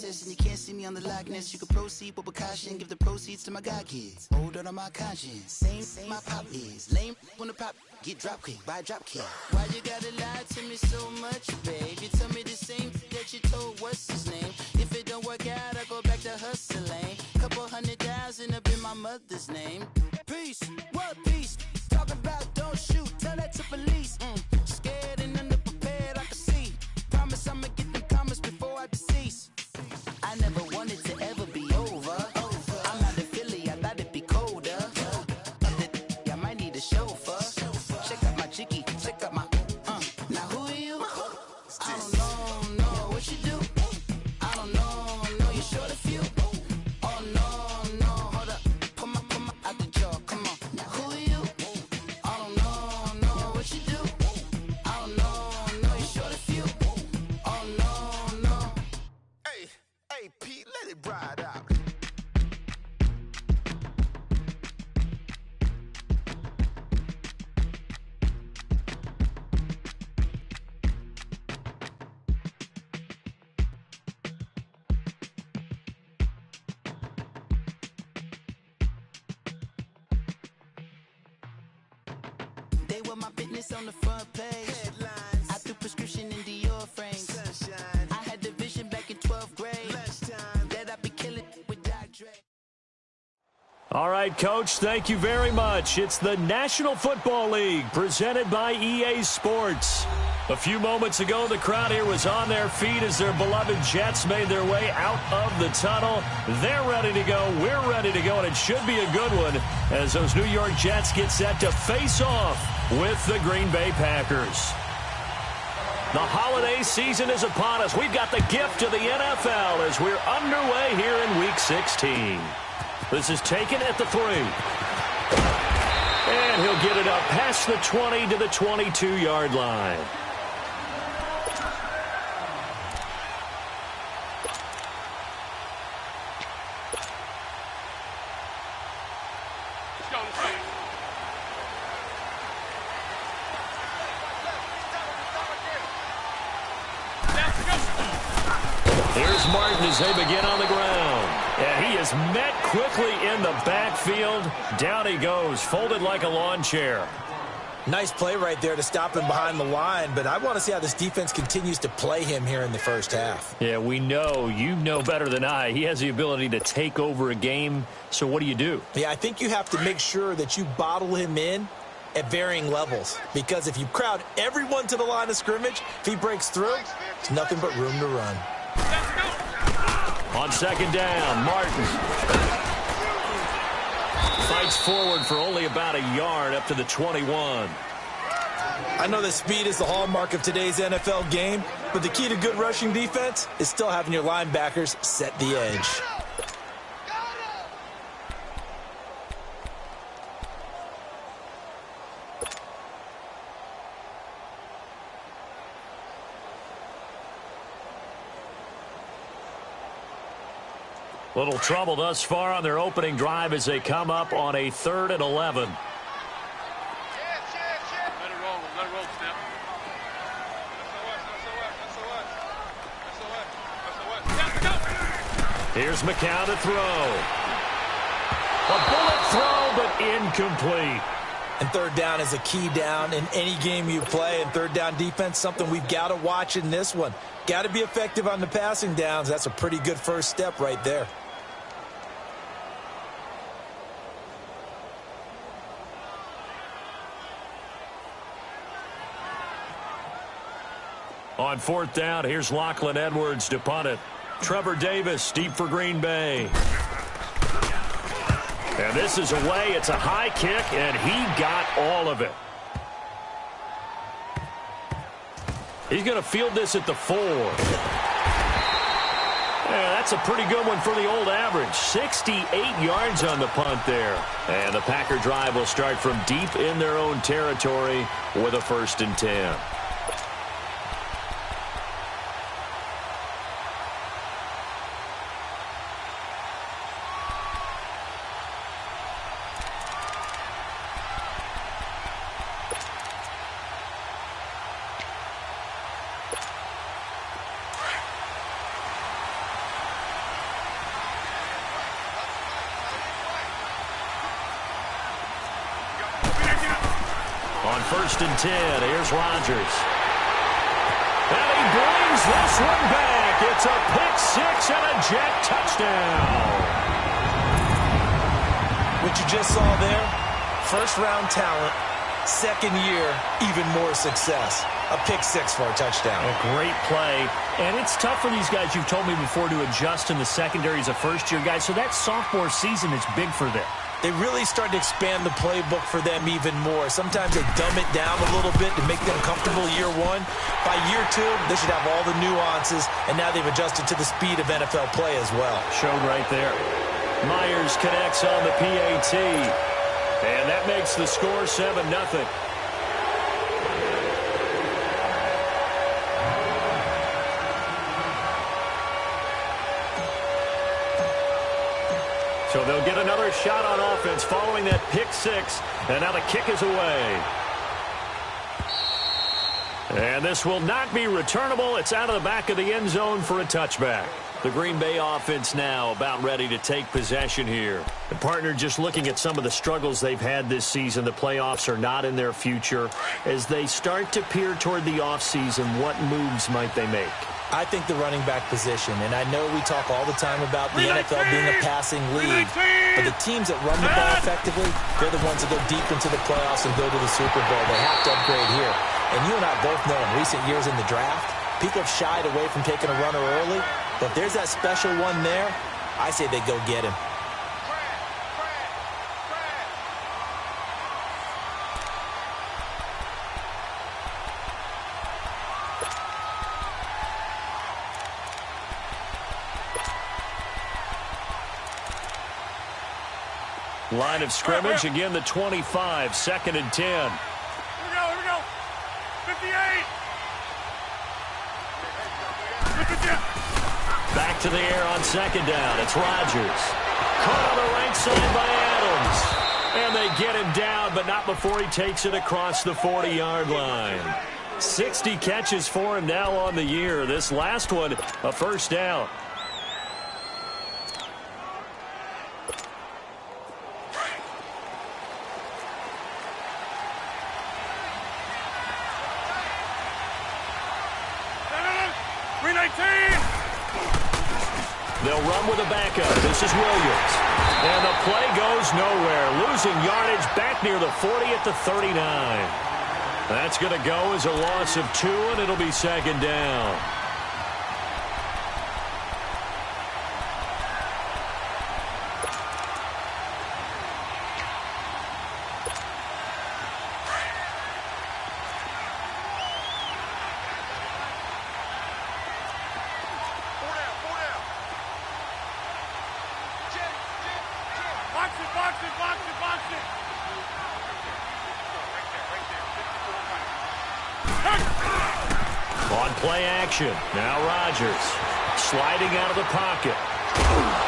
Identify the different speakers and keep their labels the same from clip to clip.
Speaker 1: process, and you can't see me on the likeness. You can proceed with precaution, give the proceeds to my God kids. Older on my conscience, same my pop is. Lame when the pop get drop kick by drop kick. Why you gotta lie to me so much, babe? You tell me the same that you told what's his name. If it don't work out, I go back to hustling. Couple 100,000 up in my mother's name. Peace, what peace? Talk about don't shoot, tell that to police. Scared and underprepared, I can see. Promise I'ma get them comments before I decease. I never wanted to ever be over. I'm not a Philly, I thought it'd be colder. I might need a chauffeur. Check out my jiggy, check out my Now who are you? I don't know what you do. I don't know you short a few. Oh no, hold up. Put my out the jaw, come on. Now who are you? I don't know what you do. I don't know you short a few. Oh no.
Speaker 2: Hey, Pete, let it ride out.
Speaker 1: They were my business on the front page.
Speaker 2: Headlines,
Speaker 1: I threw prescription in Dior frames.
Speaker 2: sunshine,
Speaker 1: I had the vision back in 12th grade
Speaker 2: lunchtime.
Speaker 1: that I'd be killing with Dr. Dre.
Speaker 3: All right, Coach, thank you very much. It's the National Football League presented by EA Sports. A few moments ago, the crowd here was on their feet as their beloved Jets made their way out of the tunnel. They're ready to go. We're ready to go, and it should be a good one as those New York Jets get set to face off with the Green Bay Packers. The holiday season is upon us. We've got the gift of the NFL as we're underway here in Week 16. This is taken at the 3. And he'll get it up past the 20 to the 22-yard line. Here's Martin as they begin on the ground. And he is met quickly in the backfield. Down he goes, folded like a lawn chair.
Speaker 4: Nice play right there to stop him behind the line, but I want to see how this defense continues to play him here in the first half.
Speaker 3: Yeah, we know. You know better than I. He has the ability to take over a game, so what do?
Speaker 4: Yeah, I think you have to make sure that you bottle him in at varying levels, because if you crowd everyone to the line of scrimmage, if he breaks through, it's nothing but room to run.
Speaker 3: On second down, Martin fights forward for only about a yard up to the 21.
Speaker 4: I know that speed is the hallmark of today's NFL game, but the key to good rushing defense is still having your linebackers set the edge.
Speaker 3: Little trouble thus far on their opening drive as they come up on a 3rd and 11. Here's McCown to throw. A bullet throw, but incomplete.
Speaker 4: And third down is a key down in any game you play. And third down defense, something we've got to watch in this one. Got to be effective on the passing downs. That's a pretty good first step right there.
Speaker 3: On 4th down, here's Lachlan Edwards to punt it. Trevor Davis deep for Green Bay. And this is away. It's a high kick, and he got all of it. He's going to field this at the 4. Yeah, that's a pretty good one for the old average. 68 yards on the punt there. And the Packer drive will start from deep in their own territory with a 1st and 10. On 1st and 10, here's Rodgers. And he brings this one back. It's a pick-6 and a Jet touchdown.
Speaker 4: What you just saw there, first-round talent, second year, even more success. A pick-6 for a touchdown.
Speaker 3: A great play. And it's tough for these guys, you've told me before, to adjust in the secondary as a first-year guy. So that sophomore season is big for them.
Speaker 4: They really started to expand the playbook for them even more. Sometimes they dumb it down a little bit to make them comfortable year one. By year two, they should have all the nuances, and now they've adjusted to the speed of NFL play as well.
Speaker 3: Showed right there. Myers connects on the PAT. And that makes the score 7-0. So they'll get another shot on offense following that pick-6. And now the kick is away. And this will not be returnable. It's out of the back of the end zone for a touchback. The Green Bay offense now about ready to take possession here. The partner just looking at some of the struggles they've had this season. The playoffs are not in their future. As they start to peer toward the offseason, what moves might they make?
Speaker 4: I think the running back position, and I know we talk all the time about the NFL being a passing league, but the teams that run the ball effectively, they're the ones that go deep into the playoffs and go to the Super Bowl. They have to upgrade here. And you and I both know in recent years in the draft, people have shied away from taking a runner early, but if there's that special one there, I say they go get him.
Speaker 3: Line of scrimmage, again the 25, 2nd and 10.
Speaker 5: Here we go. 58.
Speaker 3: Back to the air on 2nd down. It's Rodgers. Caught on the right side by Adams. And they get him down, but not before he takes it across the 40-yard line. 60 catches for him now on the year. This last one, a first down. They'll run with a backup. This is Williams. And the play goes nowhere. Losing yardage back near the 40 at the 39. That's going to go as a loss of 2, and it'll be 2nd down. On play action. Now Rodgers sliding out of the pocket.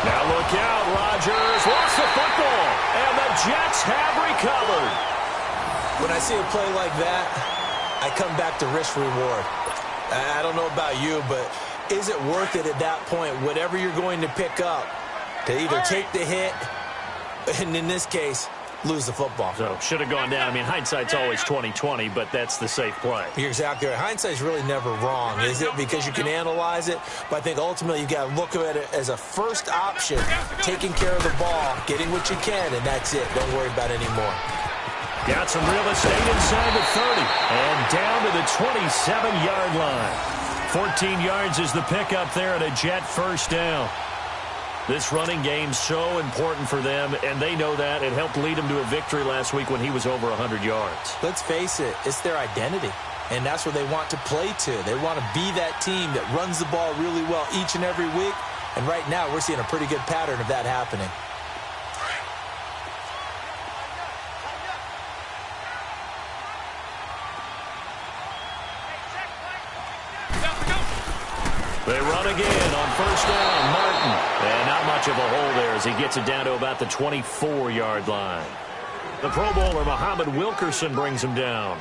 Speaker 3: Now look out. Rodgers lost the football. And the Jets have recovered.
Speaker 4: When I see a play like that, I come back to risk reward. I don't know about you, but is it worth it at that point, whatever you're going to pick up, to either take the hit, and in this case, lose the football?
Speaker 3: So should have gone down. I mean, hindsight's always 20/20, but that's the safe play.
Speaker 4: You're exactly right. Hindsight's really never wrong, is it? Because you can analyze it, but I think ultimately you got to look at it as a first option, taking care of the ball, getting what you can, and that's it. Don't worry about it anymore.
Speaker 3: Got some real estate inside the 30 and down to the 27-yard line. 14 yards is the pickup there at a Jet first down. This running game's so important for them, and they know that. It helped lead them to a victory last week when he was over 100 yards.
Speaker 4: Let's face it, it's their identity, and that's what they want to play to. They want to be that team that runs the ball really well each and every week, and right now we're seeing a pretty good pattern of that happening.
Speaker 3: They run again on first down. Martin. And not much of a hole there as he gets it down to about the 24-yard line. The Pro Bowler, Muhammad Wilkerson, brings him down.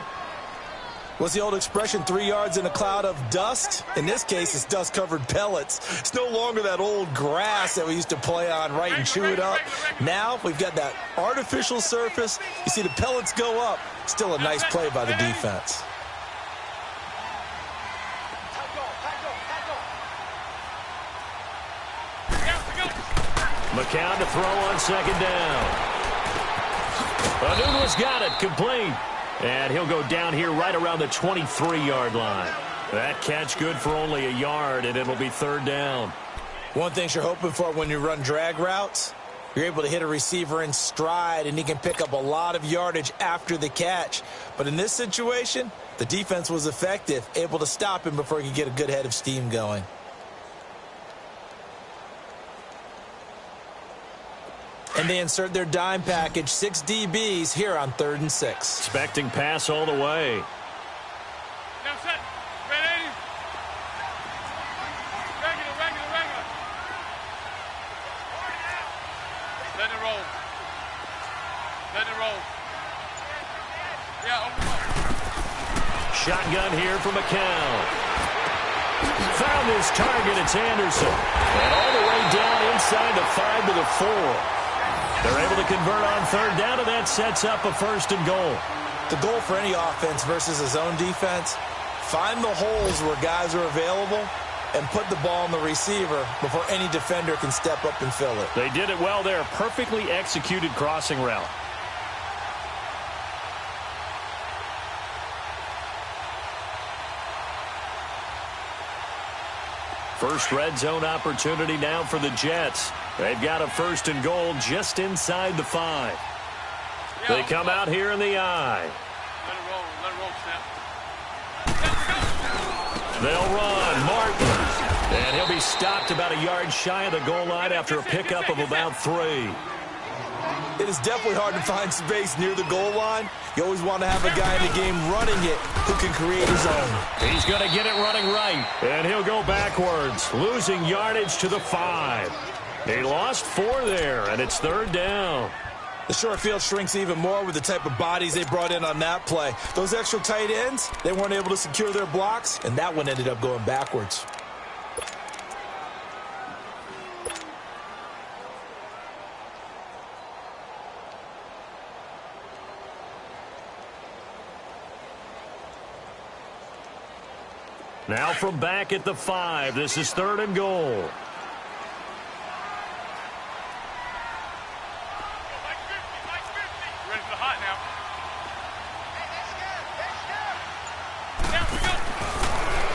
Speaker 4: What's the old expression, 3 yards in a cloud of dust? In this case, it's dust-covered pellets. It's no longer that old grass that we used to play on, right, and chew it up. Now we've got that artificial surface. You see the pellets go up. Still a nice play by the defense.
Speaker 3: McCown to throw on second down. Anunua's got it, complete. And he'll go down here right around the 23-yard line. That catch good for only a yard, and it'll be third down.
Speaker 4: One thing you're hoping for when you run drag routes, you're able to hit a receiver in stride, and he can pick up a lot of yardage after the catch. But in this situation, the defense was effective, able to stop him before he could get a good head of steam going. And they insert their dime package, 6 DBs here on 3rd and 6.
Speaker 3: Expecting pass all the way.
Speaker 5: Now set. Ready? Regular. Let it roll. Yeah, open up.
Speaker 3: Shotgun here for McCown. Found his target, it's Anderson. And all the way down inside the 5 to the 4. They're able to convert on third down, and that sets up a 1st and goal.
Speaker 4: The goal for any offense versus a zone defense, find the holes where guys are available and put the ball on the receiver before any defender can step up and fill it.
Speaker 3: They did it well there. Perfectly executed crossing route. First red zone opportunity now for the Jets. They've got a 1st and goal just inside the 5. They come out here in the I.
Speaker 5: Let it roll, Snap.
Speaker 3: They'll run. Martin. And he'll be stopped about a yard shy of the goal line after a pickup of about 3.
Speaker 4: It is definitely hard to find space near the goal line. You always want to have a guy in the game running it who can create his own.
Speaker 3: He's going to get it running right, and he'll go backwards, losing yardage to the 5. He lost 4 there, and it's 3rd down.
Speaker 4: The short field shrinks even more with the type of bodies they brought in on that play. Those extra tight ends, they weren't able to secure their blocks, and that one ended up going backwards.
Speaker 3: Now from back at the 5, this is 3rd and goal.
Speaker 5: Ready for the hot now.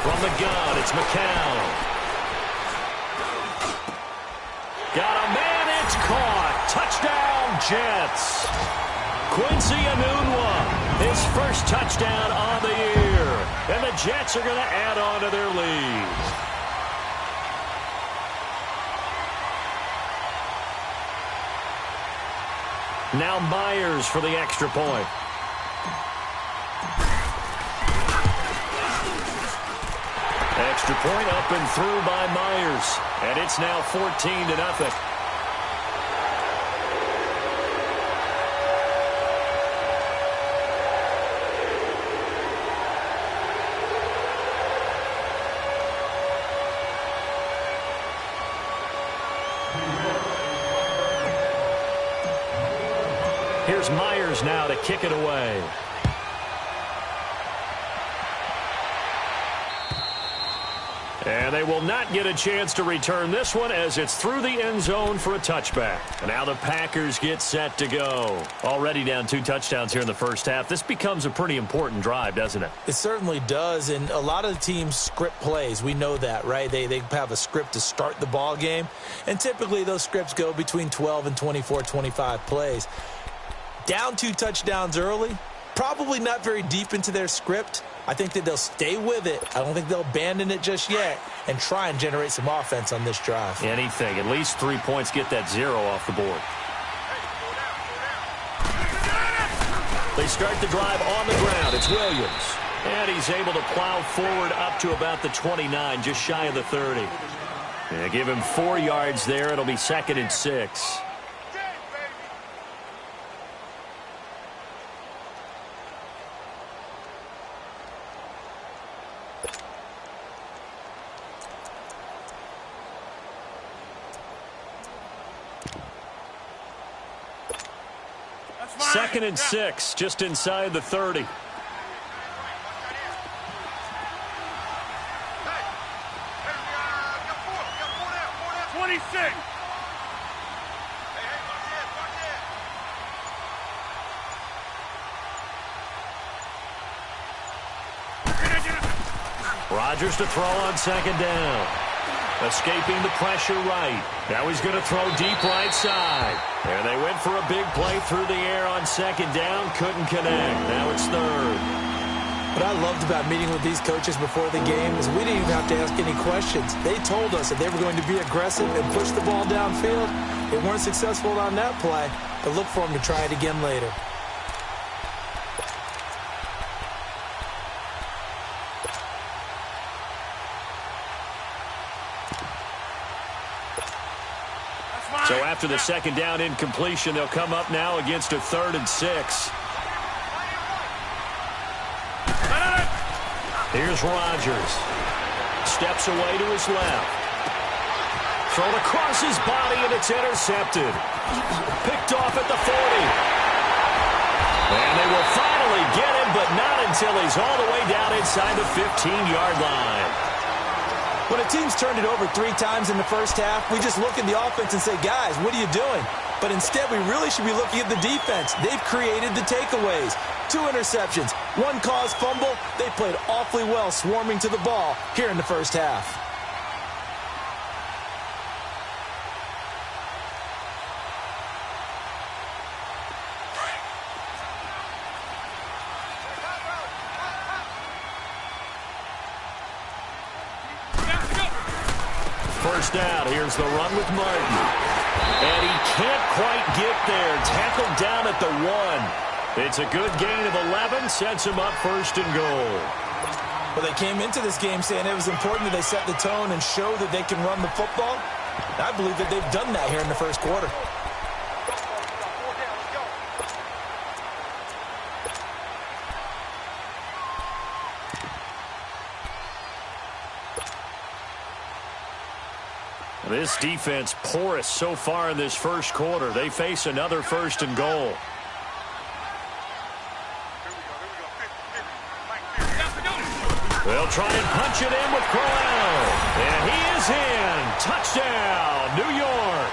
Speaker 3: From the gun, it's McCown. Got a man, it's caught. Touchdown, Jets. Quincy Enunwa, his first touchdown on the year. And the Jets are going to add on to their lead. Now Myers for the extra point. Extra point up and through by Myers. And it's now 14-0. Here's Myers now to kick it away. And they will not get a chance to return this one as it's through the end zone for a touchback. And now the Packers get set to go. Already down 2 touchdowns here in the first half. This becomes a pretty important drive, doesn't it?
Speaker 4: It certainly does, and a lot of the teams script plays. We know that, right? They have a script to start the ball game, and typically those scripts go between 12 and 24, 25 plays. Down 2 touchdowns early, probably not very deep into their script. I think that they'll stay with it. I don't think they'll abandon it just yet and try and generate some offense on this drive.
Speaker 3: Anything. At least 3 points, get that 0 off the board. They start the drive on the ground. It's Williams. And he's able to plow forward up to about the 29, just shy of the 30. Yeah, give him 4 yards there. It'll be 2nd and 6. 2nd and 6, just inside the 30.
Speaker 5: 26.
Speaker 3: Rodgers to throw on 2nd down. Escaping the pressure right. Now he's going to throw deep right side. And they went for a big play through the air on 2nd down. Couldn't connect. Now it's 3rd.
Speaker 4: What I loved about meeting with these coaches before the game is we didn't even have to ask any questions. They told us that they were going to be aggressive and push the ball downfield. They weren't successful on that play, but look for them to try it again later.
Speaker 3: So after the 2nd down incompletion, they'll come up now against a 3rd and 6. Here's Rodgers. Steps away to his left. Thrown across his body, and it's intercepted. Picked off at the 40. And they will finally get him, but not until he's all the way down inside the 15-yard line.
Speaker 4: When a team's turned it over 3 times in the first half, we just look at the offense and say, guys, what are you doing? But instead, we really should be looking at the defense. They've created the takeaways. 2 interceptions, 1 caused fumble. They played awfully well swarming to the ball here in the first half.
Speaker 3: First down, here's the run with Martin. And he can't quite get there. Tackled down at the 1. It's a good gain of 11, sets him up 1st and goal.
Speaker 4: Well, they came into this game saying it was important that they set the tone and show that they can run the football. I believe that they've done that here in the first quarter.
Speaker 3: This defense porous so far in this first quarter. They face another 1st and goal. They'll try and punch it in with Crowell. And he is in. Touchdown, New York.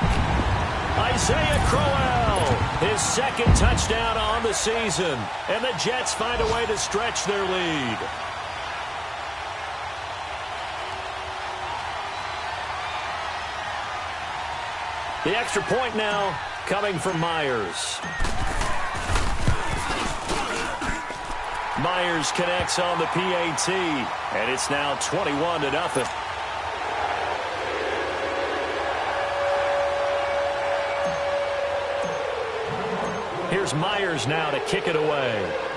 Speaker 3: Isaiah Crowell, his 2nd touchdown on the season. And the Jets find a way to stretch their lead. The extra point now coming from Myers. Myers connects on the PAT, and it's now 21-0. Here's Myers now to kick it away.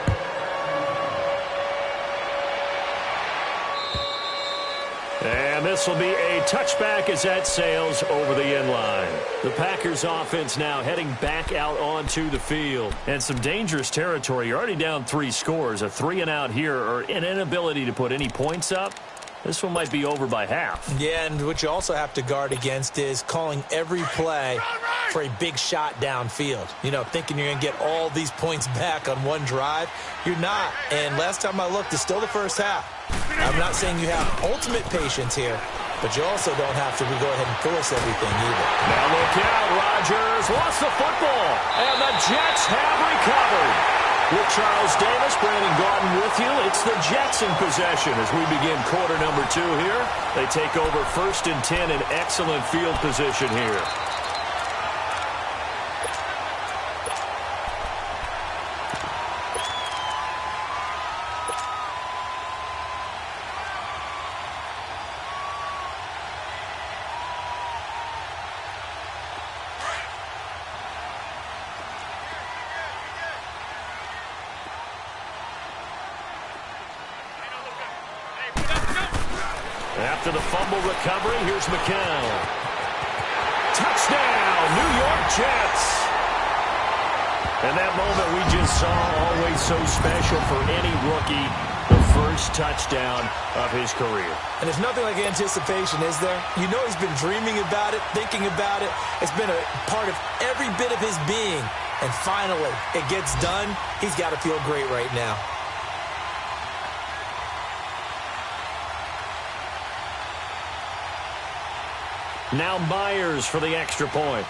Speaker 3: And this will be a touchback as that sails over the end line. The Packers offense now heading back out onto the field. And some dangerous territory. You're already down 3 scores. A 3-and-out here or an inability to put any points up. This one might be over by half. Yeah, and what you also have to guard against is calling every play for a big shot downfield. You know, thinking you're going to get all these points back on one drive. You're not. And last time I looked, it's still the first half. I'm not saying you have ultimate patience here, but you also don't have to go ahead and force everything either. Now look out, Rodgers lost the football, and the Jets have recovered. With Charles Davis, Brandon Gordon with you, it's the Jets in possession as we begin quarter number 2 here. They take over 1st and 10 in excellent field position here. After the fumble recovery, here's McCown. Touchdown, New York Jets. And that moment we just saw, always so special for any rookie, the first touchdown of his career. And there's nothing like anticipation, is there? You know he's been dreaming about it, thinking about it. It's been a part of every bit of his being.
Speaker 4: And finally, it gets done. He's got to feel great right now.
Speaker 3: Now Myers for the extra point.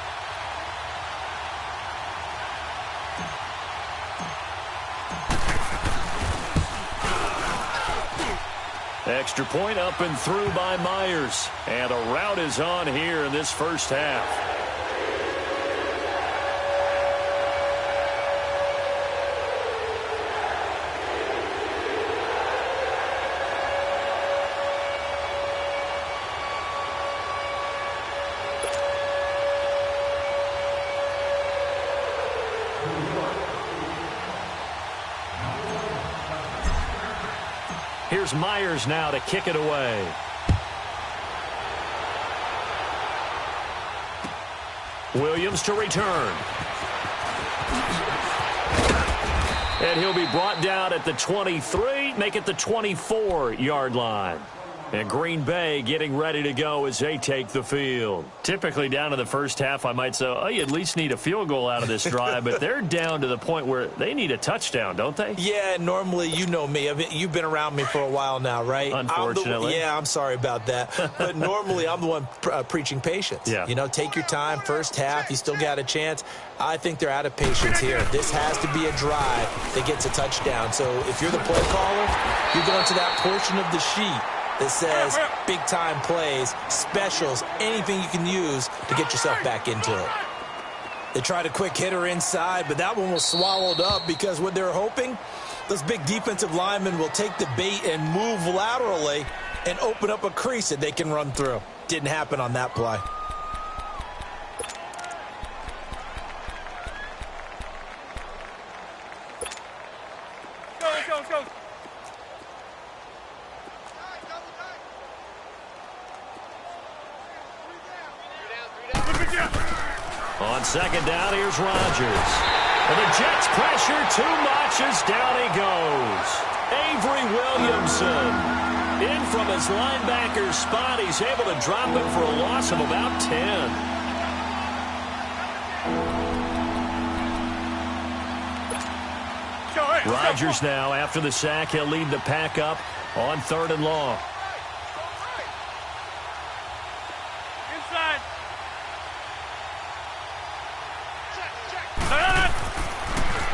Speaker 3: Extra point up and through by Myers. And a rout is on here in this first half. Here's Myers now to kick it away. Williams to return. And he'll be brought down at the 23, make it the 24-yard line. And Green Bay getting ready to go as they take the field. Typically down to the first half, I might say, oh, you at least need a field goal out of this drive. But they're down to the point where they need a touchdown, don't they?
Speaker 4: Yeah, normally, you know me. I mean, you've been around me for a while now, right?
Speaker 3: Unfortunately.
Speaker 4: I'm sorry about that. But normally, I'm the one preaching patience.
Speaker 3: Yeah.
Speaker 4: You know, take your time. First half, you still got a chance. I think they're out of patience here. This has to be a drive that gets a touchdown. So if you're the play caller, you're going to that portion of the sheet that says big-time plays, specials, anything you can use to get yourself back into it. They tried a quick hitter inside, but that one was swallowed up because what they're hoping, those big defensive linemen will take the bait and move laterally and open up a crease that they can run through. Didn't happen on that play.
Speaker 5: Let's go.
Speaker 3: On second down, here's Rodgers. And the Jets pressure too much as down he goes. Avery Williamson in from his linebacker spot. He's able to drop it for a loss of about 10. Rodgers now, after the sack, he'll lead the pack up on 3rd and long.
Speaker 5: Inside.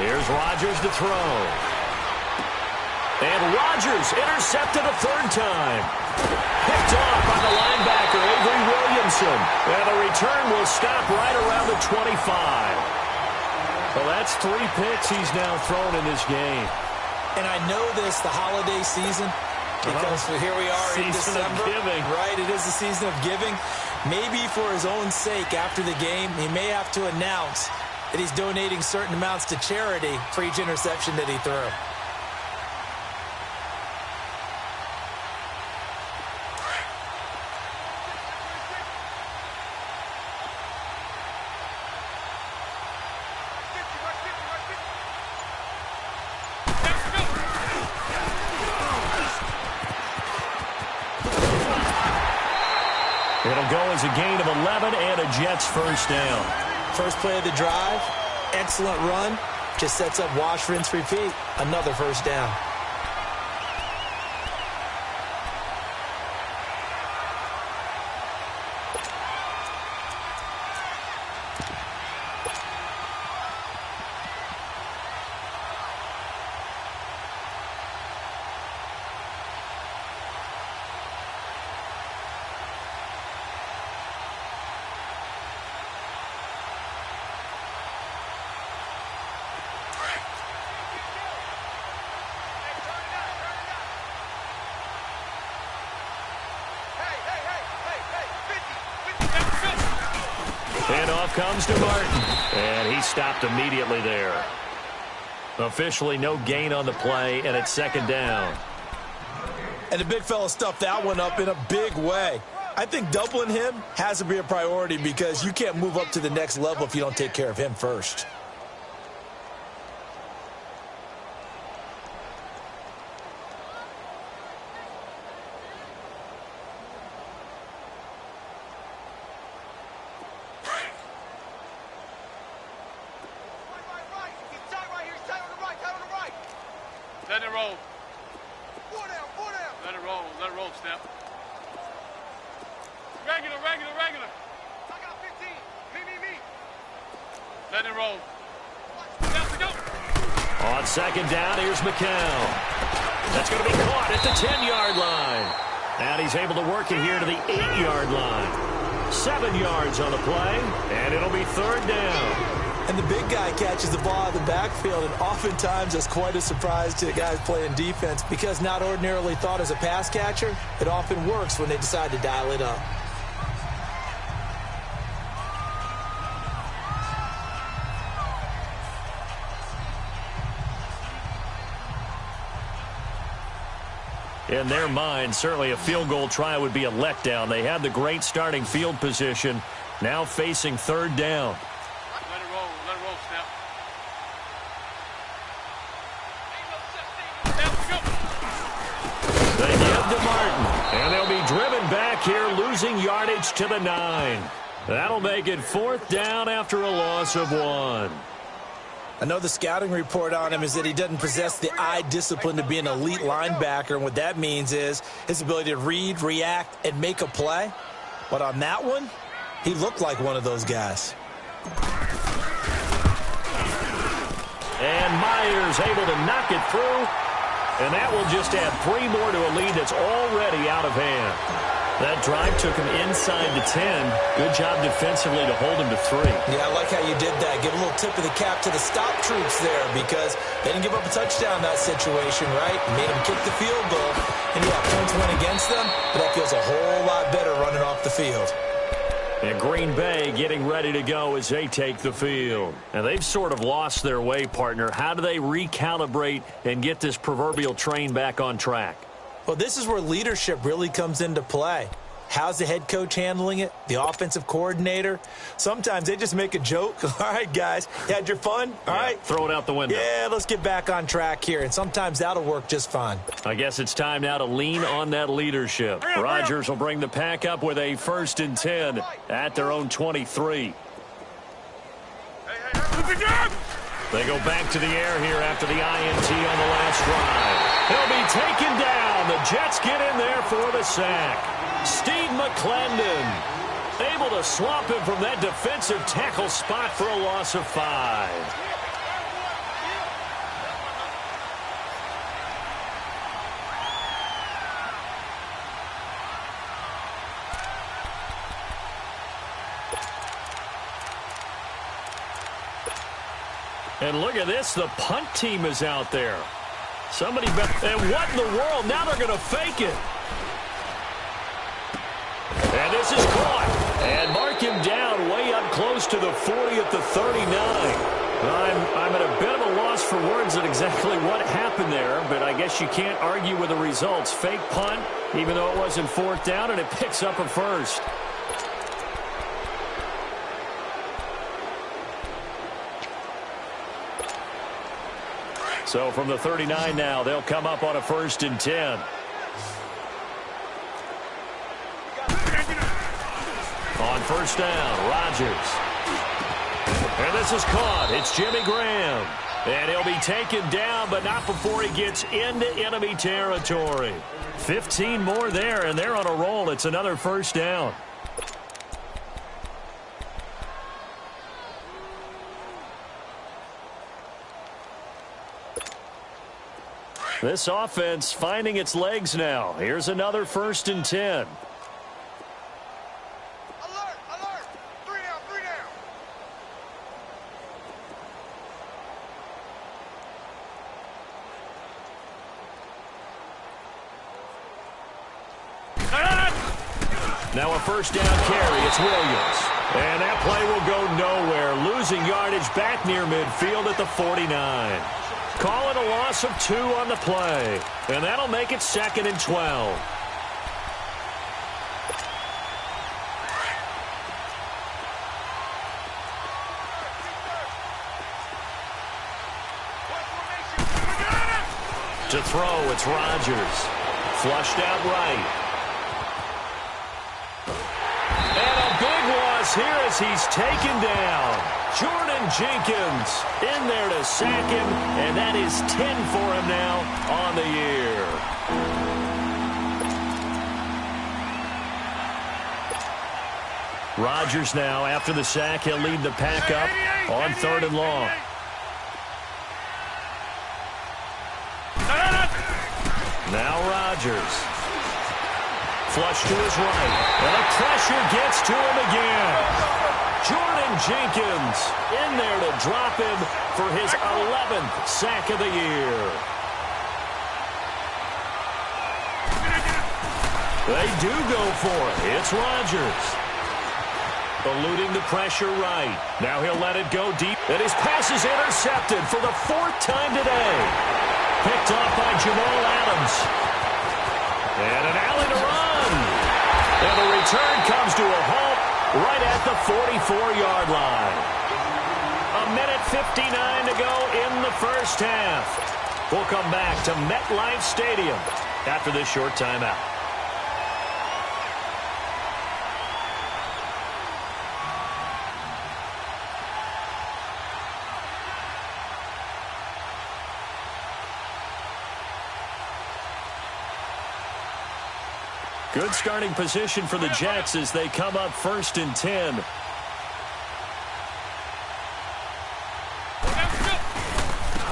Speaker 3: Here's Rodgers to throw. And Rodgers intercepted a 3rd time. Picked off by the linebacker, Avery Williamson. And the return will stop right around the 25. Well, that's 3 picks he's now thrown in this game.
Speaker 4: And I know this, the holiday season, because here we are in December.
Speaker 3: Season of giving.
Speaker 4: Right, it is the season of giving. Maybe for his own sake after the game, he may have to announce that he's donating certain amounts to charity for each interception that he threw.
Speaker 3: It'll go as a gain of 11 and a Jets first down.
Speaker 4: First play of the drive, excellent run, just sets up wash, rinse, repeat. Another first down.
Speaker 3: And off comes to Martin. And he stopped immediately there. Officially no gain on the play, and it's 2nd down.
Speaker 4: And the big fella stuffed that one up in a big way. I think doubling him has to be a priority because you can't move up to the next level if you don't take care of him first.
Speaker 5: Let it roll.
Speaker 2: Four down, four down.
Speaker 5: Let it roll. Let it roll, Step. Regular.
Speaker 2: I got 15. Me.
Speaker 5: Let it roll. Step, go.
Speaker 3: On second down, here's McCown. That's going to be caught at the 10-yard line. And he's able to work it here to the 8-yard line. 7 yards on the play, and it'll be third down.
Speaker 4: And the big guy catches the ball out of the backfield, and oftentimes that's quite a surprise to the guys playing defense because not ordinarily thought as a pass catcher, it often works when they decide to dial it up.
Speaker 3: In their mind, certainly a field goal try would be a letdown. They had the great starting field position, now facing third down.
Speaker 5: Let it roll, Step.
Speaker 3: They give to Martin, and they'll be driven back here, losing yardage to the 9. That'll make it fourth down after a loss of 1.
Speaker 4: I know the scouting report on him is that he doesn't possess the eye discipline to be an elite linebacker, and what that means is his ability to read, react, and make a play. But on that one, he looked like one of those guys.
Speaker 3: And Myers able to knock it through, and that will just add 3 more to a lead that's already out of hand. That drive took him inside the 10. Good job defensively to hold him to 3.
Speaker 4: Yeah, I like how you did that. Give a little tip of the cap to the stop troops there because they didn't give up a touchdown in that situation, right? Made them kick the field goal. And, yeah, points went against them, but that feels a whole lot better running off the field.
Speaker 3: And Green Bay getting ready to go as they take the field. And they've sort of lost their way, partner. How do they recalibrate and get this proverbial train back on track?
Speaker 4: Well, this is where leadership really comes into play. How's the head coach handling it? The offensive coordinator? Sometimes they just make a joke. All right, guys, you had your fun? All right.
Speaker 3: Throw it out the window.
Speaker 4: Yeah, let's get back on track here. And sometimes that'll work just fine.
Speaker 3: I guess it's time now to lean on that leadership. Rodgers will bring the pack up with a 1st and 10 at their own 23. They go back to the air here after the INT on the last drive. He'll be taken down. The Jets get in there for the sack. Steve McClendon able to swamp him from that defensive tackle spot for a loss of 5. And look at this. The punt team is out there. Somebody bet. And what in the world? Now they're going to fake it. And this is caught. And mark him down way up close to the 40 at the 39. I'm at a bit of a loss for words at exactly what happened there, but I guess you can't argue with the results. Fake punt, even though it wasn't 4th down, and it picks up a 1st. So from the 39 now, they'll come up on a 1st and 10. On 1st down, Rodgers. And this is caught. It's Jimmy Graham. And he'll be taken down, but not before he gets into enemy territory. 15 more there, and they're on a roll. It's another 1st down. This offense finding its legs now. Here's another 1st and 10.
Speaker 2: Alert, alert. 3 down, 3 down.
Speaker 3: Now a 1st down carry. It's Williams. And that play will go nowhere. Losing yardage back near midfield at the 49. Call it a loss of 2 on the play. And that'll make it 2nd and 12. To throw, it's Rodgers. Flushed out right. And a big loss is here as he's taken down. Jordan Jenkins in there to sack him, and that is 10 for him now on the year. Rodgers now, after the sack, he'll lead the pack up on 3rd and long. Now Rodgers. Flush to his right. And the pressure gets to him again. Jordan Jenkins in there to drop him for his 11th sack of the year. They do go for it. It's Rodgers. Eluding the pressure right. Now he'll let it go deep. And his pass is intercepted for the 4th time today. Picked off by Jamal Adams. And an alley to run. And the return comes to a halt right at the 44-yard line. 1:59 to go in the first half. We'll come back to MetLife Stadium after this short timeout. Good starting position for the Jets as they come up 1st and 10.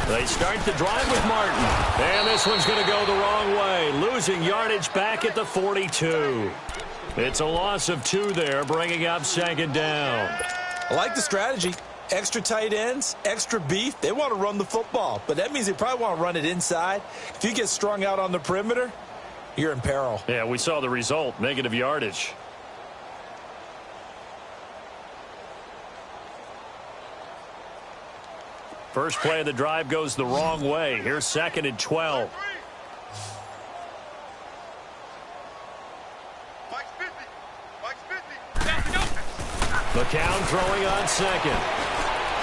Speaker 3: They start the drive with Martin. And this one's going to go the wrong way. Losing yardage back at the 42. It's a loss of 2 there, bringing up 2nd down.
Speaker 4: I like the strategy. Extra tight ends, extra beef. They want to run the football, but that means they probably want to run it inside. If you get strung out on the perimeter, you're in peril.
Speaker 3: Yeah, we saw the result, negative yardage. First play of the drive goes the wrong way. Here's 2nd and 12. McCown throwing on 2nd.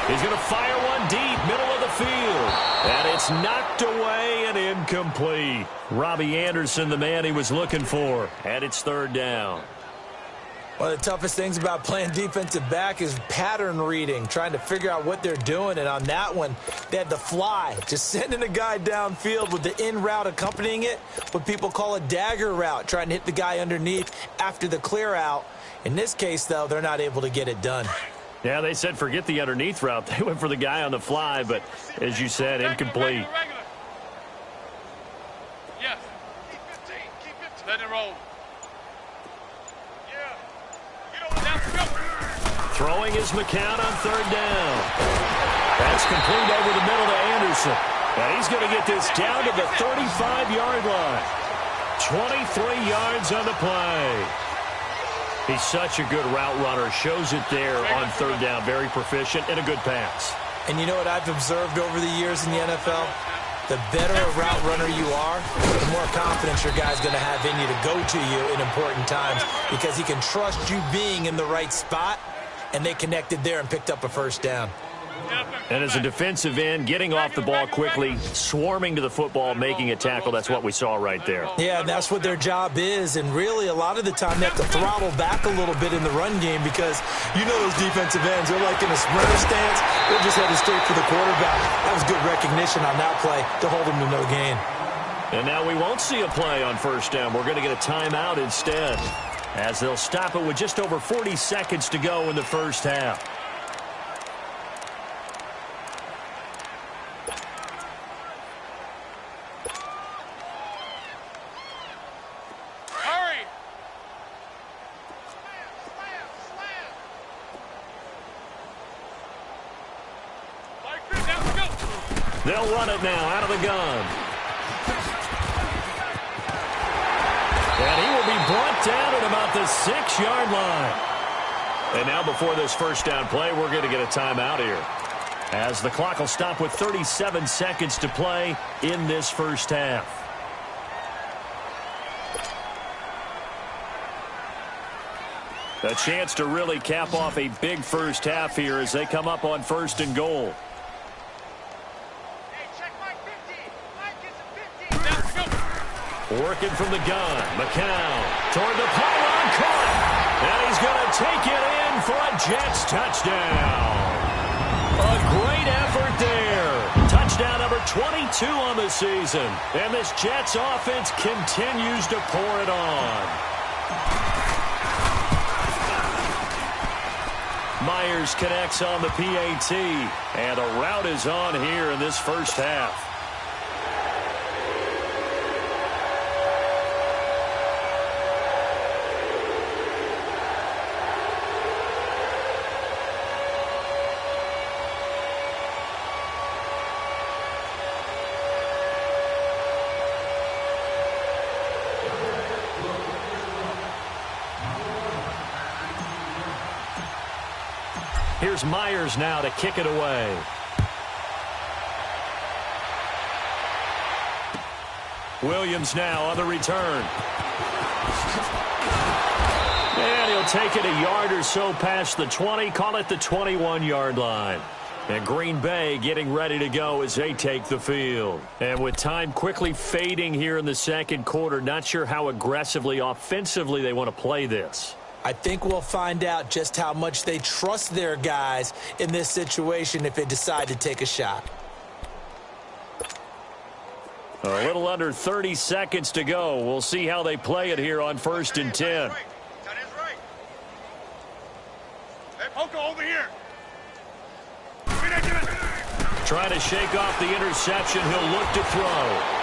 Speaker 3: He's going to fire one deep, middle of the field. And it's knocked away and incomplete. Robbie Anderson, the man he was looking for. And it's 3rd down.
Speaker 4: One of the toughest things about playing defensive back is pattern reading, trying to figure out what they're doing. And on that one, they had the fly, just sending a guy downfield with the in route accompanying it, what people call a dagger route, trying to hit the guy underneath after the clear out. In this case, though, they're not able to get it done.
Speaker 3: Yeah, they said forget the underneath route. They went for the guy on the fly, but as you said, incomplete.
Speaker 5: Yes. Keep 15. Let it roll.
Speaker 3: Throwing is McCown on 3rd down. That's complete over the middle to Anderson. And he's going to get this down to the 35-yard line. 23 yards on the play. He's such a good route runner. Shows it there on 3rd down. Very proficient and a good pass.
Speaker 4: And you know what I've observed over the years in the NFL? The better a route runner you are, the more confidence your guy's going to have in you to go to you in important times because he can trust you being in the right spot, and they connected there and picked up a 1st down.
Speaker 3: And as a defensive end, getting off the ball quickly, swarming to the football, making a tackle, that's what we saw right there.
Speaker 4: Yeah, that's what their job is, and really a lot of the time they have to throttle back a little bit in the run game because you know those defensive ends, they're like in a sprinter stance. They're just headed straight for the quarterback. That was good recognition on that play to hold him to no gain.
Speaker 3: And now we won't see a play on 1st down. We're going to get a timeout instead as they'll stop it with just over 40 seconds to go in the first half. They'll run it now out of the gun. And he will be brought down at about the 6-yard line. And now before this 1st down play, we're going to get a timeout here, as the clock will stop with 37 seconds to play in this first half. A chance to really cap off a big first half here as they come up on 1st and goal. Working from the gun. McCown toward the pylon, caught. And he's going to take it in for a Jets touchdown. A great effort there. Touchdown number 22 on the season. And this Jets offense continues to pour it on. Myers connects on the PAT. And a rout is on here in this first half. Here's Myers now to kick it away. Williams now on the return. And he'll take it a yard or so past the 20, call it the 21-yard line. And Green Bay getting ready to go as they take the field. And with time quickly fading here in the second quarter, not sure how aggressively, offensively they want to play this.
Speaker 4: I think we'll find out just how much they trust their guys in this situation if they decide to take a shot.
Speaker 3: A little under 30 seconds to go. We'll see how they play it here on 1st and 10.
Speaker 2: That is right. Hey, Poco, over here.
Speaker 3: Trying to shake off the interception. He'll look to throw.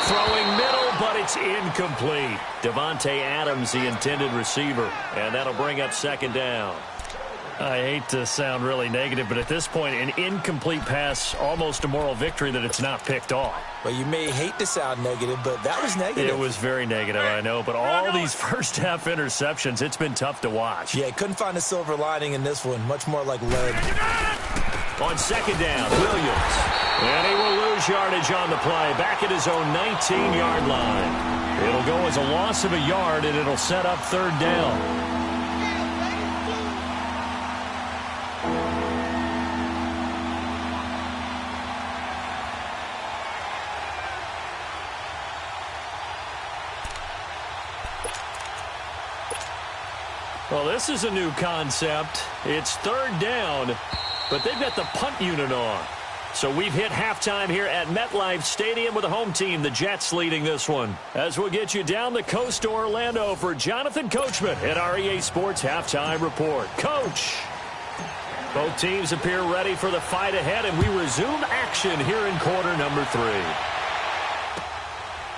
Speaker 3: Throwing middle, but it's incomplete. Devontae Adams, the intended receiver. And that'll bring up second down. I hate to sound really negative, but at this point, an incomplete pass, almost a moral victory that it's not picked off.
Speaker 4: Well, you may hate to sound negative, but that was negative.
Speaker 3: It was very negative, I know. But all these first-half interceptions, it's been tough to watch.
Speaker 4: Yeah, couldn't find a silver lining in this one. Much more like lead.
Speaker 3: On second down, Williams. And he will lose yardage on the play. Back at his own 19-yard line. It'll go as a loss of a yard, and it'll set up third down. Well, this is a new concept. It's third down, but they've got the punt unit on. So we've hit halftime here at MetLife Stadium with the home team, the Jets, leading this one. As we'll get you down the coast to Orlando for Jonathan Coachman at our EA Sports Halftime Report. Coach! Both teams appear ready for the fight ahead, and we resume action here in quarter number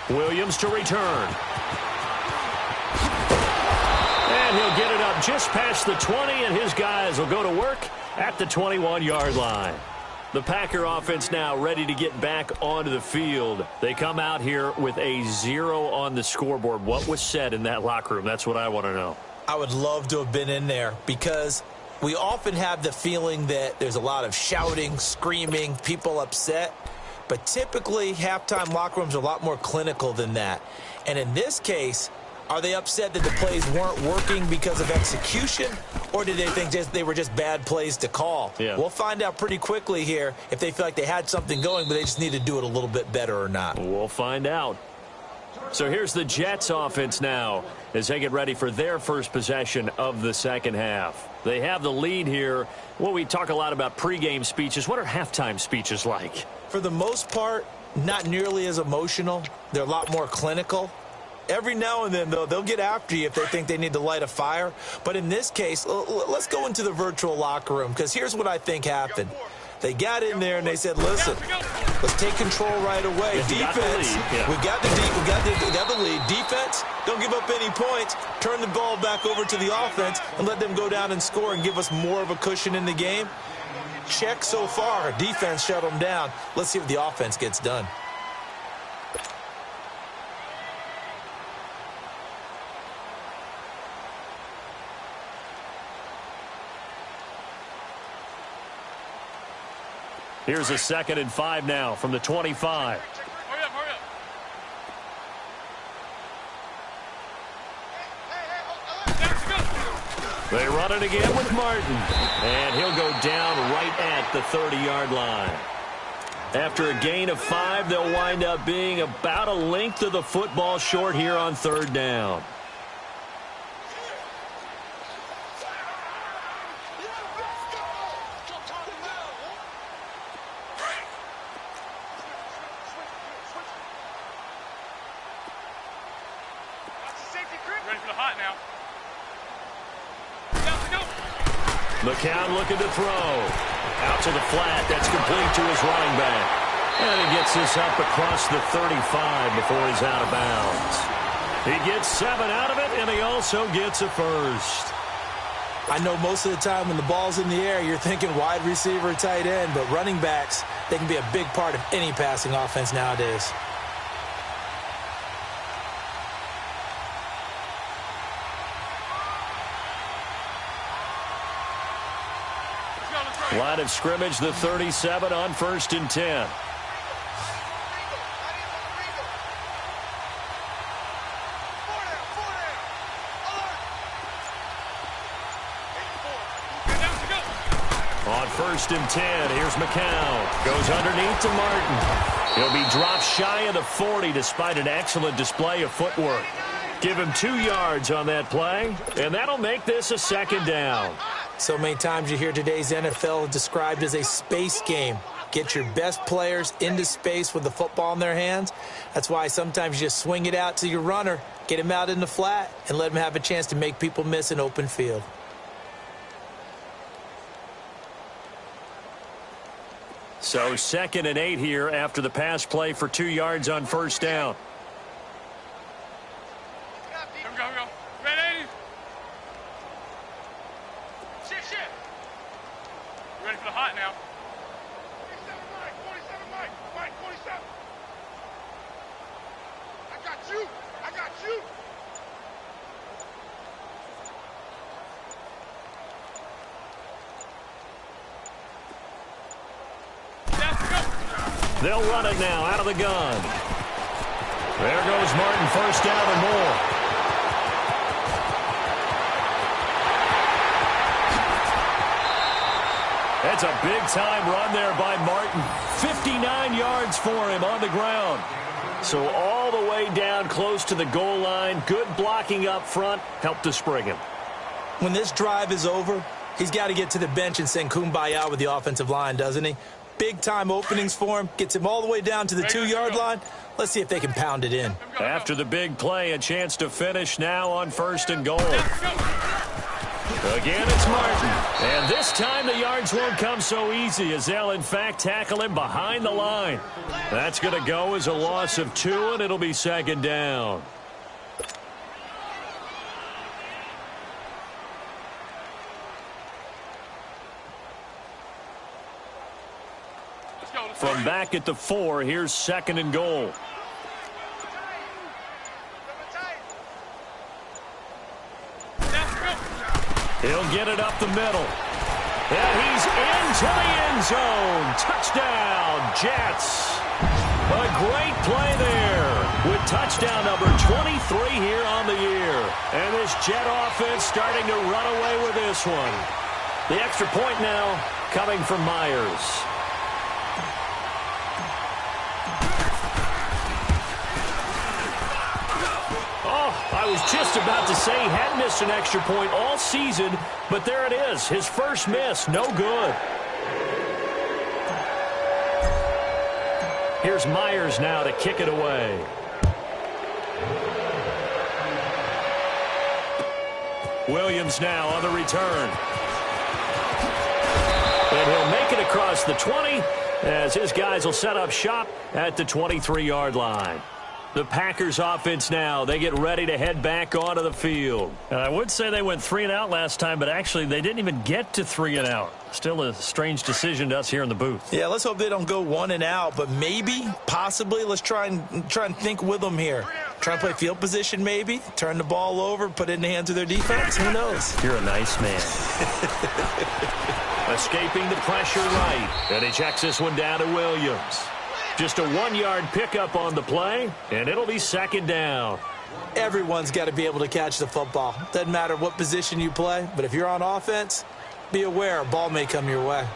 Speaker 3: 3. Williams to return. And he'll get it up just past the 20, and his guys will go to work at the 21-yard line. The Packer offense now ready to get back onto the field. They come out here with a 0 on the scoreboard. What was said in that locker room? That's what I want to know.
Speaker 4: I would love to have been in there because we often have the feeling that there's a lot of shouting, screaming, people upset. But typically, halftime locker rooms are a lot more clinical than that. And in this case, are they upset that the plays weren't working because of execution, or did they think they were just bad plays to call?
Speaker 3: Yeah.
Speaker 4: We'll find out pretty quickly here if they feel like they had something going, but they just need to do it a little bit better or not.
Speaker 3: We'll find out. So here's the Jets offense now as they get ready for their first possession of the second half. They have the lead here. Well, we talk a lot about pregame speeches. What are halftime speeches like?
Speaker 4: For the most part, not nearly as emotional. They're a lot more clinical. Every now and then, though, they'll get after you if they think they need to light a fire. But in this case, let's go into the virtual locker room, because here's what I think happened. They got in there and they said, listen, let's take control right away. Defense, we got the lead. Defense, don't give up any points. Turn the ball back over to the offense and let them go down and score and give us more of a cushion in the game. Check so far. Defense shut them down. Let's see if the offense gets done.
Speaker 3: Here's a 2nd and 5 now from the 25.
Speaker 5: Hurry up, hurry up.
Speaker 3: They run it again with Martin. And he'll go down right at the 30-yard line. After a gain of 5, they'll wind up being about a length of the football short here on third down.
Speaker 5: for the hot now. Down to go.
Speaker 3: McCown looking to throw. Out to the flat. That's complete to his running back. And he gets this up across the 35 before he's out of bounds. He gets 7 out of it, and he also gets a first.
Speaker 4: I know most of the time when the ball's in the air, you're thinking wide receiver, tight end, but running backs, they can be a big part of any passing offense nowadays.
Speaker 3: Line of scrimmage, the 37 on 1st and 10. On 1st and 10, here's McCown. Goes underneath to Martin. He'll be dropped shy of the 40 despite an excellent display of footwork. Give him 2 yards on that play, and that'll make this a 2nd down.
Speaker 4: So many times you hear today's NFL described as a space game. Get your best players into space with the football in their hands. That's why sometimes you just swing it out to your runner, get him out in the flat, and let him have a chance to make people miss an open field.
Speaker 3: So 2nd and 8 here after the pass play for 2 yards on 1st down.
Speaker 5: Here we go, here we go. Ready? Shit. Ready for the hot now. 47 Mike, 47. I got you.
Speaker 3: They'll run it now out of the gun. There goes Martin, 1st down and more. That's a big-time run there by Martin. 59 yards for him on the ground. So all the way down close to the goal line. Good blocking up front. Helped to spring him.
Speaker 4: When this drive is over, he's got to get to the bench and sing kumbaya with the offensive line, doesn't he? Big-time openings for him. Gets him all the way down to the 2-yard line. Let's see if they can pound it in.
Speaker 3: After the big play, a chance to finish now on 1st and goal. Again, it's Martin. And this time the yards won't come so easy as they'll, in fact, tackle him behind the line. That's going to go as a loss of 2, and it'll be 2nd down. From back at the 4, here's 2nd and goal. He'll get it up the middle. And he's into the end zone. Touchdown, Jets. A great play there with touchdown number 23 here on the year. And this Jet offense starting to run away with this one. The extra point now coming from Myers. I was just about to say he hadn't missed an extra point all season, but there it is. His first miss, no good. Here's Myers now to kick it away. Williams now on the return. And he'll make it across the 20 as his guys will set up shop at the 23-yard line. The Packers offense now, they get ready to head back onto the field. I would say they went 3 and out last time, but actually they didn't even get to 3 and out. Still a strange decision to us here in the booth.
Speaker 4: Yeah, let's hope they don't go 1 and out, but maybe, possibly, let's try and think with them here. Try and play field position maybe, turn the ball over, put it in the hands of their defense. Who knows?
Speaker 3: You're a nice man. Escaping the pressure right, and he checks this one down to Williams. Just a 1-yard pickup on the play, and it'll be 2nd down.
Speaker 4: Everyone's got to be able to catch the football. Doesn't matter what position you play, but if you're on offense, be aware a ball may come your way.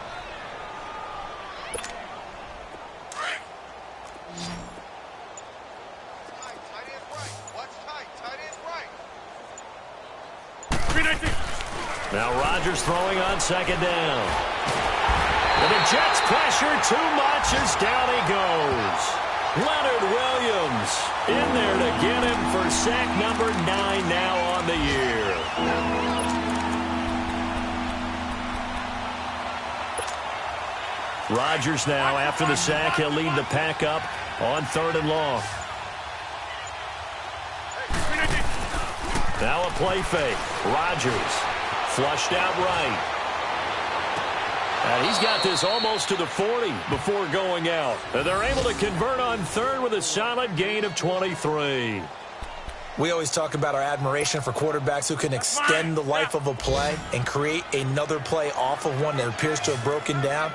Speaker 3: Now Rodgers throwing on 2nd down. And the Jets pressure too much as down he goes. Leonard Williams in there to get him for sack number 9 now on year. Rodgers now, after the sack, he'll lead the pack up on 3rd and long. Now a play fake. Rodgers flushed out right. And he's got this almost to the 40 before going out. And they're able to convert on 3rd with a solid gain of 23.
Speaker 4: We always talk about our admiration for quarterbacks who can extend the life of a play and create another play off of one that appears to have broken down.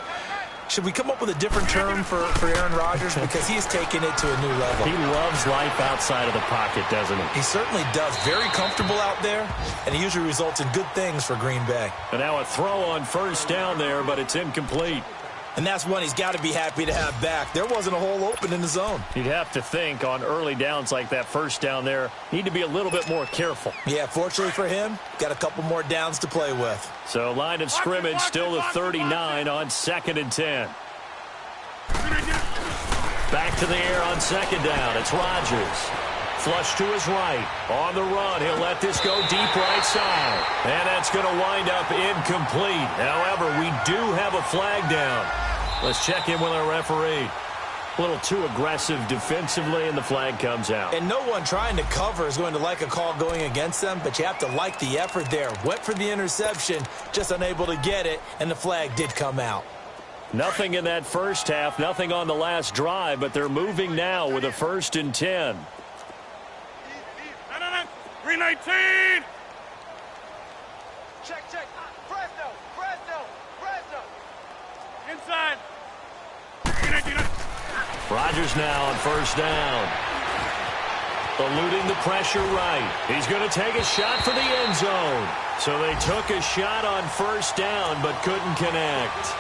Speaker 4: Should we come up with a different term for Aaron Rodgers? Because he's taken it to a new level.
Speaker 3: He loves life outside of the pocket, doesn't he?
Speaker 4: He certainly does. Very comfortable out there, and he usually results in good things for Green Bay.
Speaker 3: And now a throw on 1st down there, but it's incomplete.
Speaker 4: And that's one he's got to be happy to have back. There wasn't a hole open in the zone.
Speaker 3: You'd have to think on early downs like that 1st down there, need to be a little bit more careful.
Speaker 4: Yeah, fortunately for him, got a couple more downs to play with.
Speaker 3: So line of scrimmage still the 39 on 2nd and 10. Back to the air on 2nd down. It's Rodgers. Flush to his right. On the run, he'll let this go deep right side. And that's going to wind up incomplete. However, we do have a flag down. Let's check in with our referee. A little too aggressive defensively, and the flag comes out.
Speaker 4: And no one trying to cover is going to like a call going against them, but you have to like the effort there. Went for the interception, just unable to get it, and the flag did come out.
Speaker 3: Nothing in that 1st half, nothing on the last drive, but they're moving now with a 1st and 10.
Speaker 2: 319!
Speaker 5: Check. Fresno. Inside.
Speaker 2: 319.
Speaker 3: Rodgers now on 1st down. Eluding the pressure right. He's going to take a shot for the end zone. So they took a shot on 1st down, but couldn't connect.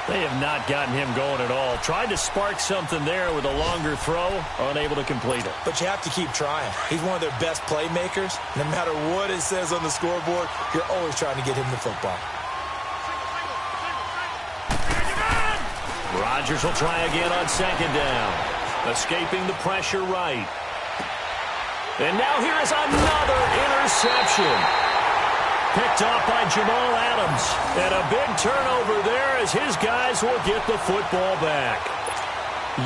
Speaker 3: They have not gotten him going at all. Tried to spark something there with a longer throw, unable to complete it.
Speaker 4: But you have to keep trying. He's one of their best playmakers. No matter what it says on the scoreboard, you're always trying to get him the football.
Speaker 3: Rodgers will try again on 2nd down. Escaping the pressure right. And now here is another interception. Picked off by Jamal Adams. And a big turnover there as his guys will get the football back.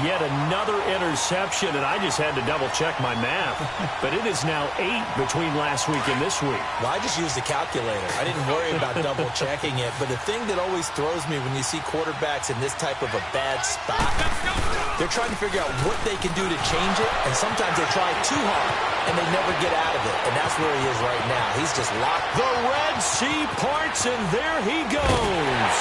Speaker 3: Yet another interception, and I just had to double-check my math. But it is now 8 between last week and this week.
Speaker 4: Well, I just used the calculator. I didn't worry about double-checking it. But the thing that always throws me when you see quarterbacks in this type of a bad spot, they're trying to figure out what they can do to change it, and sometimes they try too hard, and they never get out of it. And that's where he is right now. He's just locked.
Speaker 3: The Red Sea parts, and there he goes.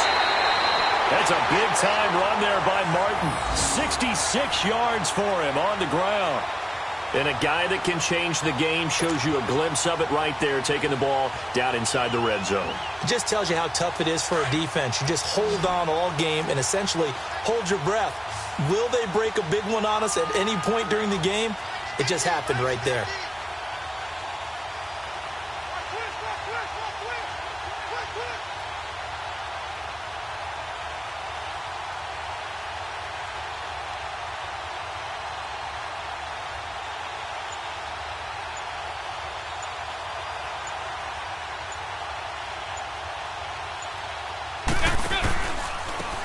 Speaker 3: That's a big-time run there by Martin. 66 yards for him on the ground. And a guy that can change the game, shows you a glimpse of it right there, taking the ball down inside the red zone.
Speaker 4: It just tells you how tough it is for a defense. You just hold on all game and essentially hold your breath. Will they break a big one on us at any point during the game? It just happened right there.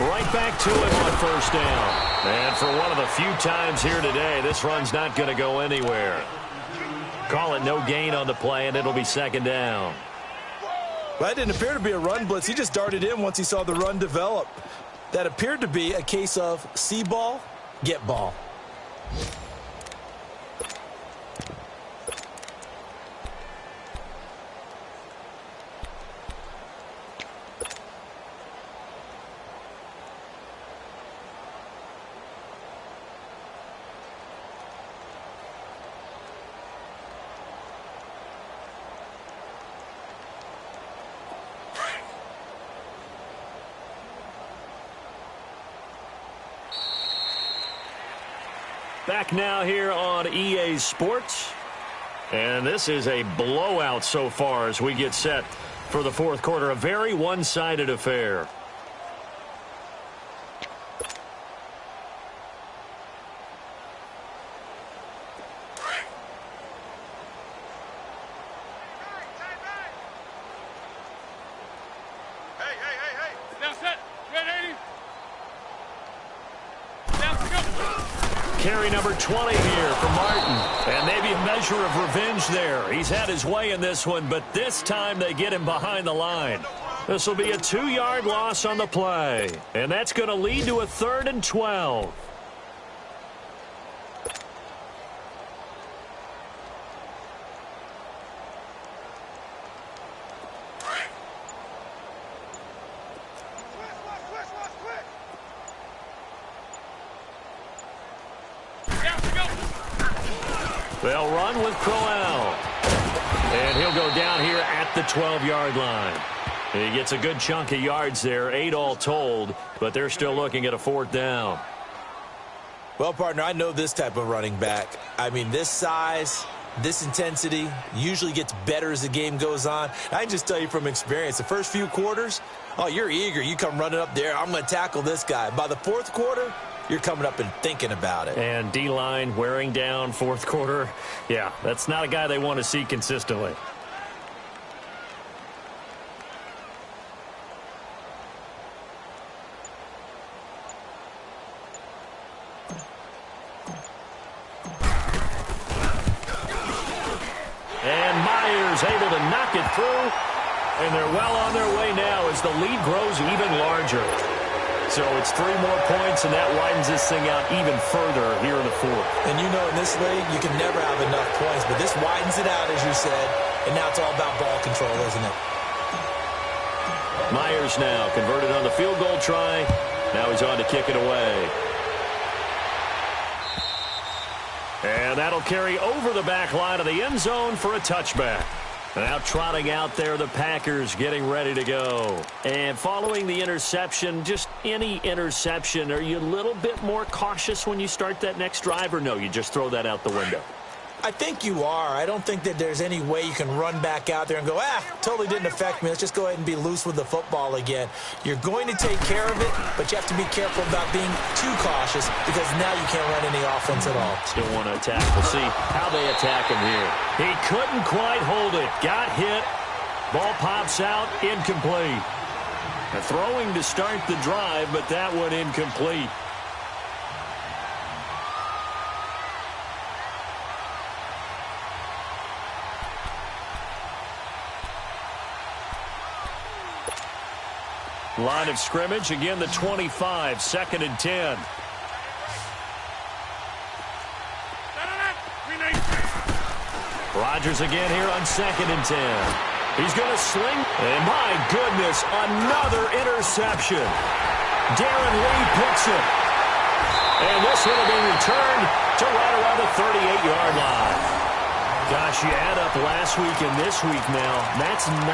Speaker 3: Right back to him on 1st down. And for one of the few times here today, this run's not going to go anywhere. Call it no gain on the play, and it'll be 2nd down.
Speaker 4: Well, that didn't appear to be a run blitz. He just darted in once he saw the run develop. That appeared to be a case of see ball, get ball.
Speaker 3: Back now here on EA Sports. And this is a blowout so far as we get set for the 4th quarter. A very one-sided affair. carry number 20 here for Martin. And maybe a measure of revenge there. He's had his way in this one, but this time they get him behind the line. This will be a 2-yard loss on the play. And that's going to lead to a 3rd and 12. They'll run with Crowell. And he'll go down here at the 12-yard line. He gets a good chunk of yards there, 8 all told, but they're still looking at a 4th down.
Speaker 4: Well, partner, I know this type of running back. I mean, this size, this intensity usually gets better as the game goes on. I can just tell you from experience, the first few quarters, oh, you're eager. You come running up there, I'm going to tackle this guy. By the 4th quarter, you're coming up and thinking about it.
Speaker 3: And D-line wearing down 4th quarter. Yeah, that's not a guy they want to see consistently. And Myers able to knock it through. And they're well on their way now as the lead grows even larger. So it's 3 more points, and that widens this thing out even further here in the 4th.
Speaker 4: And you know, in this league, you can never have enough points, but this widens it out, as you said, and now it's all about ball control, isn't it?
Speaker 3: Myers now converted on the field goal try. Now he's on to kick it away. And that'll carry over the back line of the end zone for a touchback. Now trotting out there, the Packers getting ready to go. And following the interception, just any interception, are you a little bit more cautious when you start that next drive, or no, you just throw that out the window?
Speaker 4: I think you are. I don't think that there's any way you can run back out there and go, totally didn't affect me. Let's just go ahead and be loose with the football again. You're going to take care of it, but you have to be careful about being too cautious because now you can't run any offense at all.
Speaker 3: Still want to attack. We'll see how they attack him here. He couldn't quite hold it. Got hit. Ball pops out. Incomplete. Throwing to start the drive, but that one incomplete. Line of scrimmage, again the 25, 2nd and 10. Rodgers again here on 2nd and 10. He's going to sling, and my goodness, another interception. Darren Lee picks it. And this one will be returned to right around the 38-yard line. Gosh, you add up last week and this week now, that's 9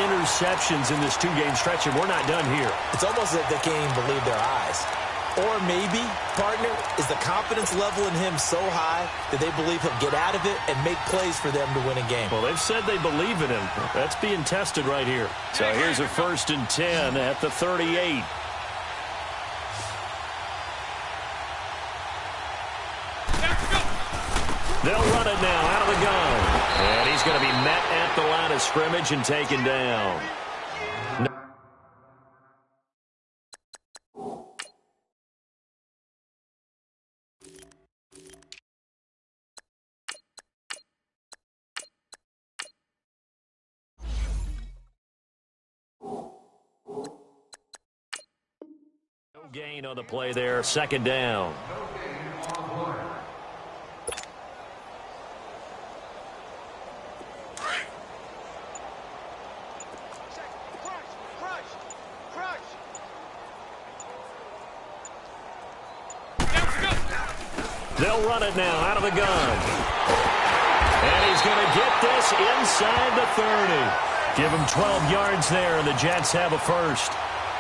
Speaker 3: interceptions in this 2-game stretch, and we're not done here.
Speaker 4: It's almost like they can't even believe their eyes. Or maybe, partner, is the confidence level in him so high that they believe he'll get out of it and make plays for them to win a game.
Speaker 3: Well, they've said they believe in him. That's being tested right here. So here's a 1st and 10 at the 38. They'll run it now out of the gun. And he's going to be met at the line of scrimmage and taken down. No gain on the play there. 2nd down. They'll run it now out of the gun. And he's going to get this inside the 30. Give him 12 yards there, and the Jets have a 1st.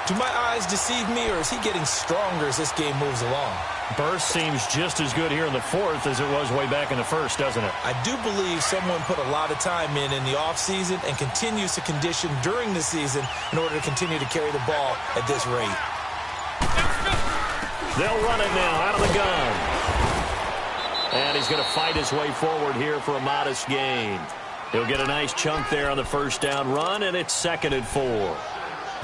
Speaker 4: Do my eyes deceive me, or is he getting stronger as this game moves along?
Speaker 3: Burst seems just as good here in the 4th as it was way back in the 1st, doesn't it?
Speaker 4: I do believe someone put a lot of time in the offseason and continues to condition during the season in order to continue to carry the ball at this rate.
Speaker 3: They'll run it now out of the gun. And he's going to fight his way forward here for a modest gain. He'll get a nice chunk there on the 1st down run, and it's 2nd and 4.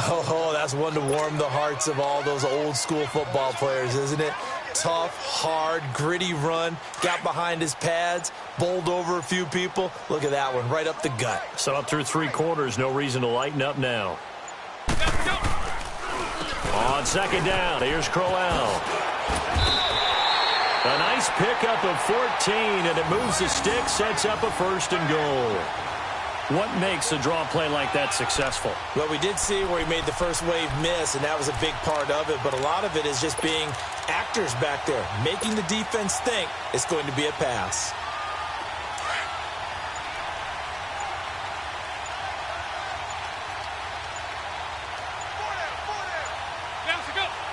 Speaker 4: Oh, that's one to warm the hearts of all those old school football players, isn't it? Tough, hard, gritty run. Got behind his pads, bowled over a few people. Look at that one, right up the gut.
Speaker 3: So up through 3 quarters, no reason to lighten up now. On second down, here's Crowell. A nice pickup of 14, and it moves the stick, sets up a 1st and goal. What makes a draw play like that successful?
Speaker 4: Well, we did see where he made the first wave miss, and that was a big part of it. But a lot of it is just being actors back there, making the defense think it's going to be a pass.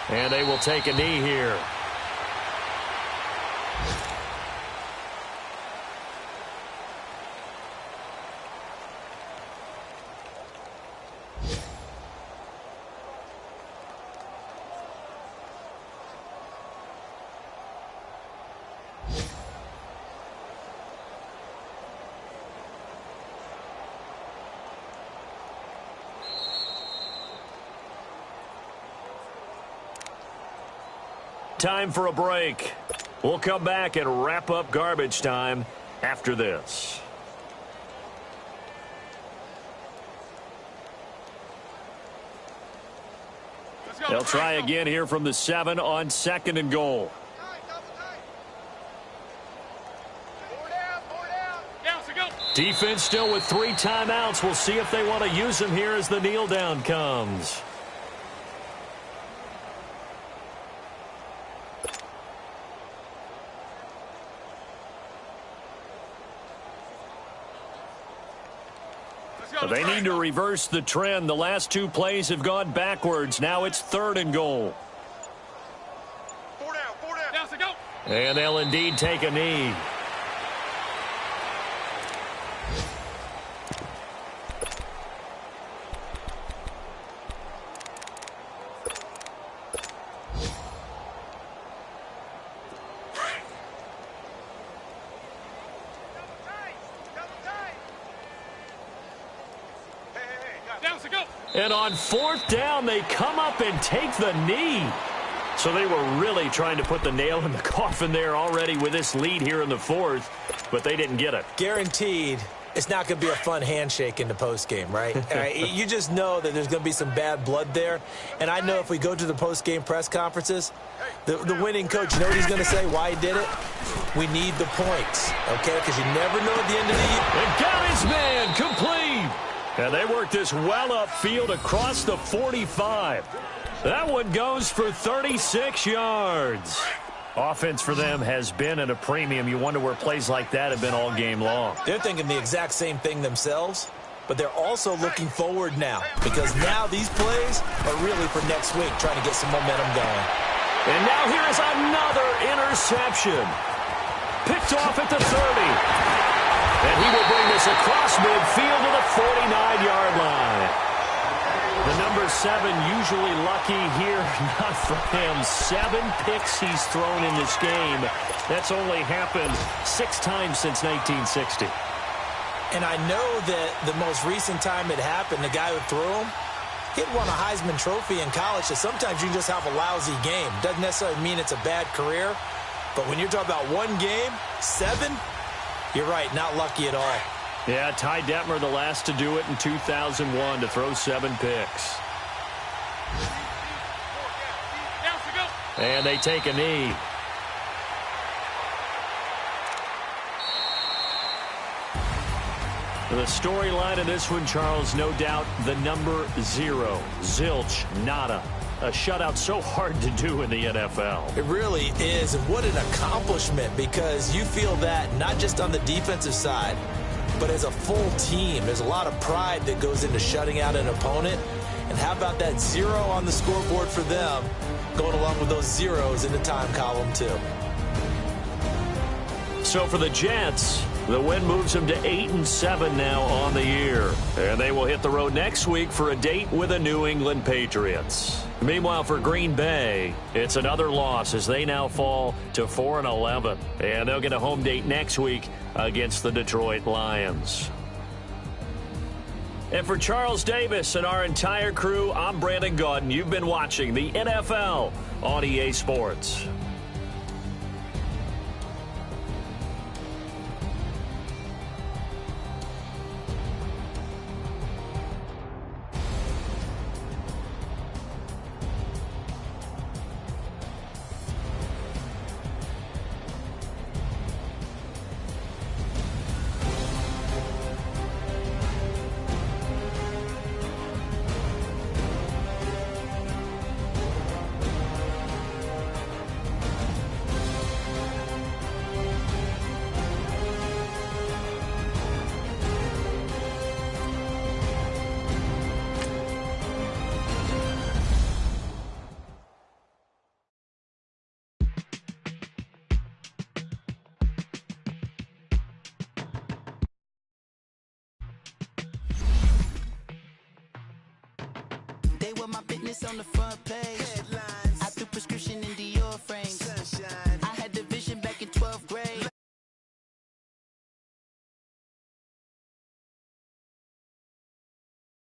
Speaker 3: And they will take a knee here. Time for a break. We'll come back and wrap up garbage time after this. They'll try again here from the 7 on 2nd and goal. Defense still with 3 timeouts. We'll see if they want to use them here as the kneel down comes. They need to reverse the trend. The last 2 plays have gone backwards. Now it's 3rd and goal.
Speaker 5: 4 down. Down to go.
Speaker 3: And they'll indeed take a knee. And on 4th down, they come up and take the knee. So they were really trying to put the nail in the coffin there already with this lead here in the 4th, but they didn't get it.
Speaker 4: Guaranteed it's not going to be a fun handshake in the postgame, right? You just know that there's going to be some bad blood there. And I know if we go to the postgame press conferences, the winning coach, you know what he's going to say, why he did it? We need the points, okay? Because you never know at the end of the year.
Speaker 3: And got his man complete. And they work this well upfield across the 45. That one goes for 36 yards. Offense for them has been at a premium. You wonder where plays like that have been all game long.
Speaker 4: They're thinking the exact same thing themselves, but they're also looking forward now because now these plays are really for next week, trying to get some momentum going.
Speaker 3: And now here is another interception. Picked off at the 30. And he will bring this across midfield to the 49-yard line. The number 7 usually lucky here. Not for him. 7 picks he's thrown in this game. That's only happened 6 times since 1960.
Speaker 4: And I know that the most recent time it happened, the guy who threw him, he'd won a Heisman Trophy in college, so sometimes you just have a lousy game. Doesn't necessarily mean it's a bad career. But when you're talking about one game, 7, you're right, not lucky at all.
Speaker 3: Yeah, Ty Detmer, the last to do it in 2001, to throw 7 picks. And they take a knee. The storyline of this one, Charles, no doubt the number 0. Zilch, nada. A shutout so hard to do in the NFL.
Speaker 4: It really is, and what an accomplishment, because you feel that not just on the defensive side, but as a full team. There's a lot of pride that goes into shutting out an opponent. And how about that 0 on the scoreboard for them, going along with those zeros in the time column too.
Speaker 3: So for the Jets, the win moves them to 8-7 now on the year. And they will hit the road next week for a date with the New England Patriots. Meanwhile, for Green Bay, it's another loss as they now fall to 4-11. And they'll get a home date next week against the Detroit Lions. And for Charles Davis and our entire crew, I'm Brandon Gaudin. You've been watching the NFL on EA Sports.
Speaker 1: They were my business on the front page. Headlines. I threw prescription in Dior frame.